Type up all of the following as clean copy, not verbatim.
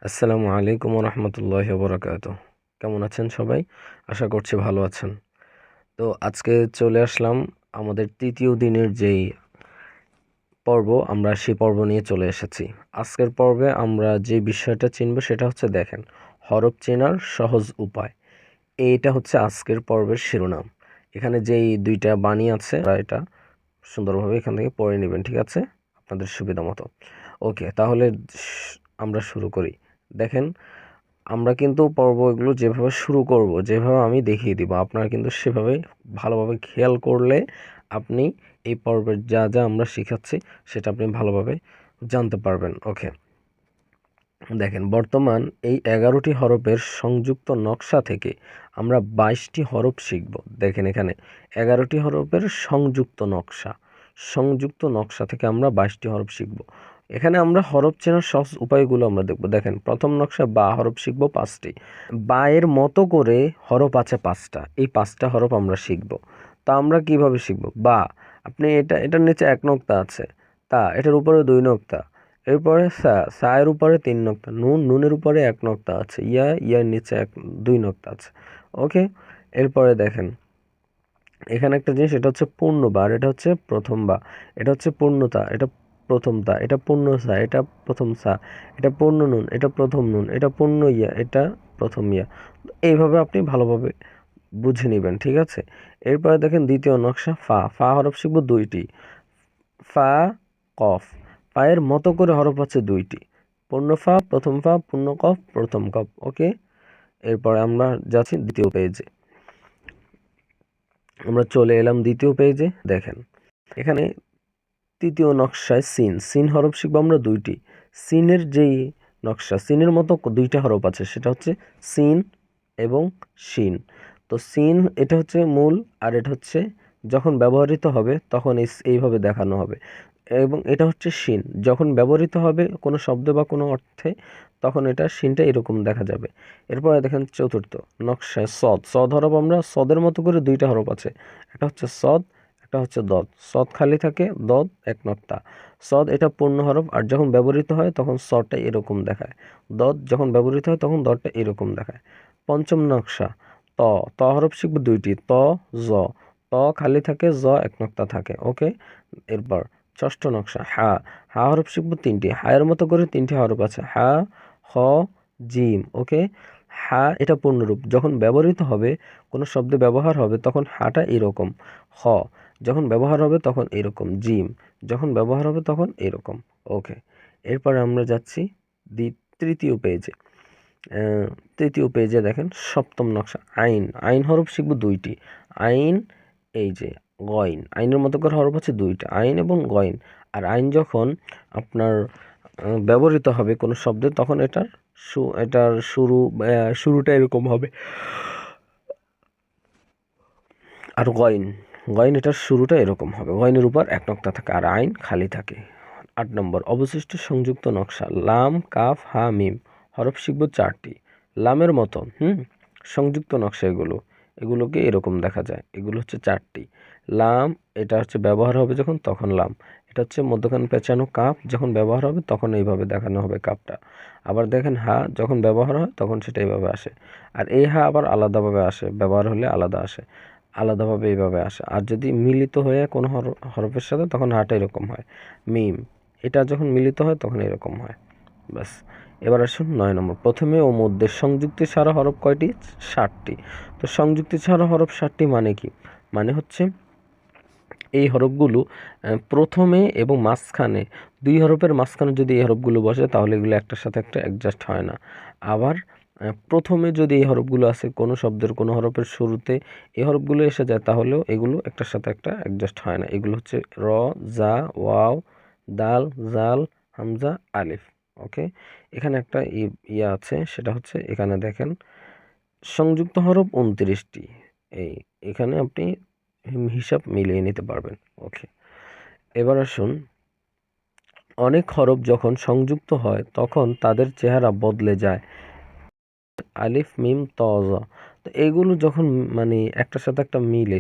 আসসালামু আলাইকুম রহমতুল্লাহি বারাকাতুহু। কেমন আছেন সবাই? আশা করছি ভালো আছেন। তো আজকে চলে আসলাম আমাদের তৃতীয় দিনের যেই পর্ব, আমরা সেই পর্ব নিয়ে চলে এসেছি। আজকের পর্বে আমরা যে বিষয়টা চিনব সেটা হচ্ছে, দেখেন, হরফ চেনার সহজ উপায়। এইটা হচ্ছে আজকের পর্বের শিরোনাম। এখানে যেই দুইটা বাণী আছে, এটা সুন্দরভাবে এখান থেকে পড়ে নেবেন, ঠিক আছে, আপনাদের সুবিধা মতো। ওকে, তাহলে আমরা শুরু করি। দেখেন, আমরা কিন্তু পর্বগুলো যেভাবে শুরু করব, যেভাবে আমি দেখিয়ে দিব, আপনারা কিন্তু সেভাবে ভালোভাবে খেয়াল করলে আপনি এই পর্বের যা যা আমরা শিখাচ্ছি সেটা আপনি ভালোভাবে জানতে পারবেন। ওকে, দেখেন, বর্তমান এই 11টি হরফের সংযুক্ত নকশা থেকে আমরা 22টি হরফ শিখব। দেখেন, এখানে 11টি হরফের সংযুক্ত নকশা থেকে আমরা 22টি হরফ শিখব। এখানে আমরা হরফ চেনার সহজ উপায়গুলো আমরা দেখব। দেখেন, প্রথম নকশা বা হরফ শিখব 5টি। বা এর মতো করে হরফ আছে 5টা। এই 5টা হরফ আমরা শিখব। তা আমরা কিভাবে শিখব? বা, আপনি এটার নিচে 1 নোক্তা আছে, তা এটার উপরে 2 নোক্তা, এরপরে সা এর উপরে 3 নোক্তা, নুনের উপরে 1 নোক্তা আছে, ইয়ার নিচে 2 নোক্তা আছে। ওকে, এরপরে দেখেন, এখানে একটা জিনিস, এটা হচ্ছে পূর্ণ বা, আর এটা হচ্ছে প্রথম বা। এটা হচ্ছে পূর্ণতা, এটা প্রথম তা, এটা পূর্ণ সা, এটা প্রথম সা, এটা পূর্ণ নুন, এটা প্রথম নুন, এটা পূর্ণ ইয়া, এটা প্রথম ইয়া। এইভাবে আপনি ভালোভাবে বুঝে নেবেন, ঠিক আছে। এরপরে দেখেন দ্বিতীয় নকশা, ফা হরফ শিখব 2টি। ফা, কফ। পায়ের মতো করে হরফ আছে 2টি, পূর্ণ ফা প্রথম ফা, পূর্ণ কফ প্রথম কফ। ওকে, এরপরে আমরা যাচ্ছি দ্বিতীয় পেজে। আমরা চলে এলাম দ্বিতীয় পেজে। দেখেন, এখানে তৃতীয় নকশায় সিন হরফ শিখবো আমরা 2টি। সিনের যেই নকশা, সিনের মতো 2টা হরফ আছে, সেটা হচ্ছে সিন এবং শিন। তো সিন, এটা হচ্ছে মূল, আর এটা হচ্ছে যখন ব্যবহৃত হবে তখন এইভাবে দেখানো হবে। এবং এটা হচ্ছে শিন, যখন ব্যবহৃত হবে কোনো শব্দ বা কোনো অর্থে, তখন এটা শিনটা এরকম দেখা যাবে। এরপরে দেখেন চতুর্থ নকশায় সদ হরফ, আমরা সদের মতো করে 2টা হরফ আছে, একটা হচ্ছে সদ, একটা হচ্ছে দদ। সদ খালি থাকে, দদ 1 নোক্তা। সদ এটা পূর্ণ হরফ, আর যখন ব্যবহৃত হয় তখন সদটা এরকম দেখায়। দদ যখন ব্যবহৃত হয় তখন দদটা এরকম দেখায়। পঞ্চম নকশা ত হরফ শিখব 2টি, জ। ত খালি থাকে, জ 1 নোক্তা থাকে। ওকে, এরপর ষষ্ঠ নকশা হা হরফ শিখব 3টি। হায়ের মতো করে 3টি হরফ আছে, হা, হ, জিম। ওকে, হা এটা পূর্ণরূপ, যখন ব্যবহৃত হবে, কোনো শব্দে ব্যবহার হবে তখন হাটা এরকম। হ যখন ব্যবহার হবে তখন এরকম। জিম যখন ব্যবহার হবে তখন এরকম। ওকে, এরপর আমরা যাচ্ছি তৃতীয় পেজে। তৃতীয় পেজে দেখেন সপ্তম নকশা আইন হরফ শিখব 2টি। আইন, এই যে গইন, আইনের মতো করে হরফ আছে 2টা, আইন এবং গইন। আর আইন যখন আপনার ব্যবহৃত হবে কোনো শব্দে, তখন এটার শুরুটা এরকম হবে। আর গইন এটার শুরুটা এরকম হবে, গইনের উপর 1 নোক্তা থাকে আর আইন খালি থাকে। 8 নম্বর অবশিষ্ট সংযুক্ত নকশা, লাম, কাফ, হা, মিম হরফ শিখব 4টি। লামের মতো সংযুক্ত নকশা, এগুলোকে এরকম দেখা যায়। এগুলো হচ্ছে 4টি। লাম, এটা হচ্ছে ব্যবহার হবে যখন, তখন লাম। এটা হচ্ছে মধ্যখান পেঁচানো কাপ, যখন ব্যবহার হবে তখন এইভাবে দেখানো হবে কাপটা। আবার দেখেন হা, যখন ব্যবহার হয় তখন সেটা এইভাবে আসে। আর এই হা আবার আলাদাভাবে আসে, ব্যবহার হলে আলাদা আসে, আলাদাভাবে এইভাবে আসে। আর যদি মিলিত হয়ে কোনো হরফের সাথে, তখন হাটা এরকম হয়। মিম, এটা যখন মিলিত হয় তখন এরকম হয়। ব্যাস, এবার আসুন 9 নম্বর। প্রথমে ও মধ্যে সংযুক্তি ছাড়া হরফ কয়টি? 7টি। তো সংযুক্তি ছাড়া হরফ 7টি মানে কি? মানে হচ্ছে এই হরফগুলো প্রথমে এবং মাঝখানে, 2 হরফের মাঝখানে যদি এই হরফগুলো বসে, তাহলে এগুলো একটার সাথে একটা অ্যাডজাস্ট হয় না। আবার প্রথমে যদি এই হরফগুলো আসে, কোনো শব্দের কোনো হরফের শুরুতে এই হরফগুলো এসে যায়, তাহলেও এগুলো একটার সাথে একটা অ্যাডজাস্ট হয় না। এগুলো হচ্ছে র, জা, ওয়াও, দাল, জাল, হামজা, আলিফ। ওকে, এখানে একটা ইয়া আছে, সেটা হচ্ছে এখানে দেখেন সংযুক্ত হরফ 29টি। এখানে আপনি হিসাব মিলিয়ে নিতে পারবেন। ওকে, এবার আসুন, অনেক হরফ যখন সংযুক্ত হয় তখন তাদের চেহারা বদলে যায়। আলিফ, মিম, ত, জ। তো এগুলো যখন মানে একটার সাথে একটা মিলে,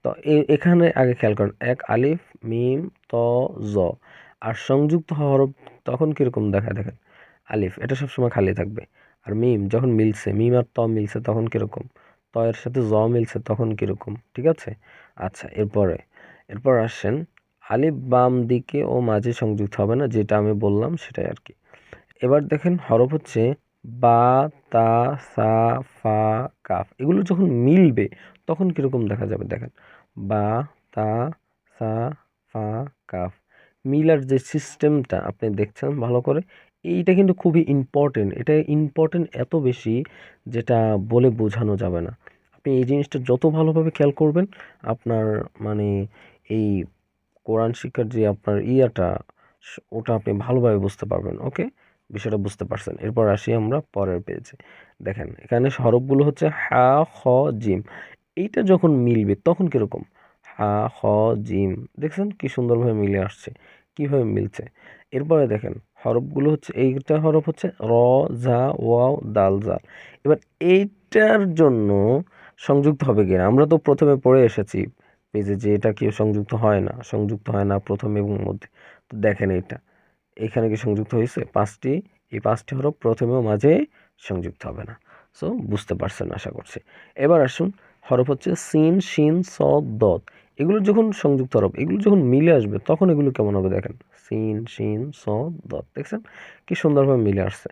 তো এখানে আগে খেয়াল করেন, এক আলিফ, মিম, ত, জ। আর সংযুক্ত হরফ তখন কিরকম দেখায় দেখেন, আলিফ এটা সবসময় খালি থাকবে। আর মিম যখন মিলছে, মিম আর ত মিলছে তখন কীরকম, ত এর সাথে জ মিলছে তখন কীরকম, ঠিক আছে। আচ্ছা এরপর আসেন আলিফ বাম দিকে ও মাঝে সংযুক্ত হবে না, যেটা আমি বললাম সেটাই আর কি। এবার দেখেন হরফ হচ্ছে বা, তা, সা, ফা, কাফ, এগুলো যখন মিলবে তখন কীরকম দেখা যাবে দেখেন, বা, তা, সা, ফা, কাফ, মিলার যে সিস্টেমটা আপনি দেখছেন ভালো করে, এইটা কিন্তু খুবই ইম্পর্টেন্ট। এটা ইম্পর্টেন্ট এত বেশি যেটা বলে বোঝানো যাবে না। আপনি এই জিনিসটা যত ভালোভাবে খেয়াল করবেন আপনার মানে এই কোরআন শিক্ষার যে আপনার ওটা আপনি ভালোভাবে বুঝতে পারবেন। ওকে, বিষয়টা বুঝতে পারছেন। এরপর আসি আমরা পরের পেজে। দেখেন এখানে হরফগুলো হচ্ছে হা, খ, জিম। এইটা যখন মিলবে তখন কিরকম, হা, খ, জিম, দেখছেন কি সুন্দরভাবে মিলে আসছে, কিভাবে মিলছে। এরপরে দেখেন হরফগুলো হচ্ছে, এইটা হরফ হচ্ছে র, জা, ওয়াও, দাল, জাল। এবার এইটার জন্য সংযুক্ত হবে কিনা, আমরা তো প্রথমে পড়ে এসেছি পেজে যে এটা কি সংযুক্ত হয় না প্রথমে এবং মধ্যে। তো দেখেন এখানে কি সংযুক্ত হয়েছে, এই পাঁচটি হরফ প্রথমে ও মাঝে সংযুক্ত হবে না। সো বুঝতে পারছেন আশা করছি। এবার আসুন হরফ হচ্ছে সিন, শিন, সদ, দদ, এগুলো যখন সংযুক্ত হরফ, এগুলো যখন মিলে আসবে তখন এগুলো কেমন হবে দেখেন, সিন, শিন, সদ, দদ, দেখছেন কি সুন্দরভাবে মিলে আসছে।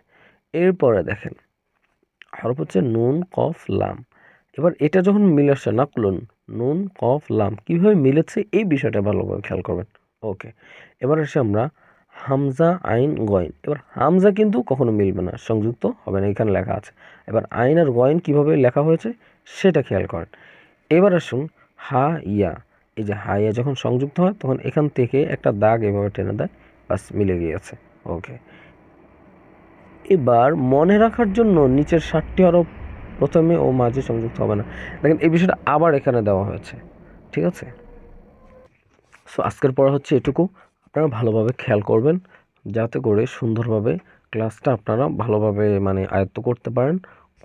এরপরে দেখেন হরফ হচ্ছে নুন, কফ, লাম। এবার এটা যখন মিলে আসছে নাকলুন, নুন, কফ, লাম, কিভাবে মিলেছে এই বিষয়টা ভালোভাবে খেয়াল করবেন। ওকে, এবার আসি আমরা হামজা, আইন, গয়েন। এবার হামজা কিন্তু কখনো মিলবে না, সংযুক্ত হবে না, এখানে লেখা আছে। এবার আইন আর গয়েন কিভাবে লেখা হয়েছে সেটা খেয়াল করেন। এবার আসুন হা, ইয়া। এই যে হা, ইয়া যখন সংযুক্ত হয় তখন এখান থেকে একটা দাগ এভাবে টেনে দেয়, বাস মিলে গিয়েছে। ওকে, এবার মনে রাখার জন্য নিচের 7টি হরফ প্রথমে ও মাঝে সংযুক্ত হবে না। দেখেন এই বিষয়টা আবার এখানে দেওয়া হয়েছে, ঠিক আছে। সো আজকের পড়া হচ্ছে এটুকু, আপনারা ভালোভাবে খেয়াল করবেন যাতে করে সুন্দরভাবে ক্লাসটা আপনারা ভালোভাবে মানে আয়ত্ত করতে পারেন।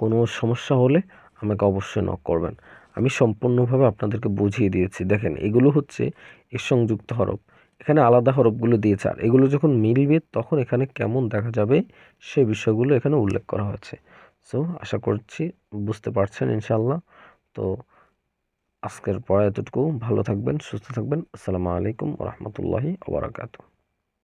কোনো সমস্যা হলে আমাকে অবশ্যই নক করবেন, আমি সম্পূর্ণভাবে আপনাদেরকে বুঝিয়ে দিয়েছি। দেখেন এগুলো হচ্ছে এর সংযুক্ত হরফ, এখানে আলাদা হরফগুলো দিয়েছে, আর এগুলো যখন মিলবে তখন এখানে কেমন দেখা যাবে সে বিষয়গুলো এখানে উল্লেখ করা হয়েছে। সো আশা করছি বুঝতে পারছেন ইনশাআল্লাহ। তো আজকের পড়া এতটুকু, ভালো থাকবেন, সুস্থ থাকবেন। আসসালামু আলাইকুম ওয়া রাহমাতুল্লাহি ওয়া বারাকাতুহু।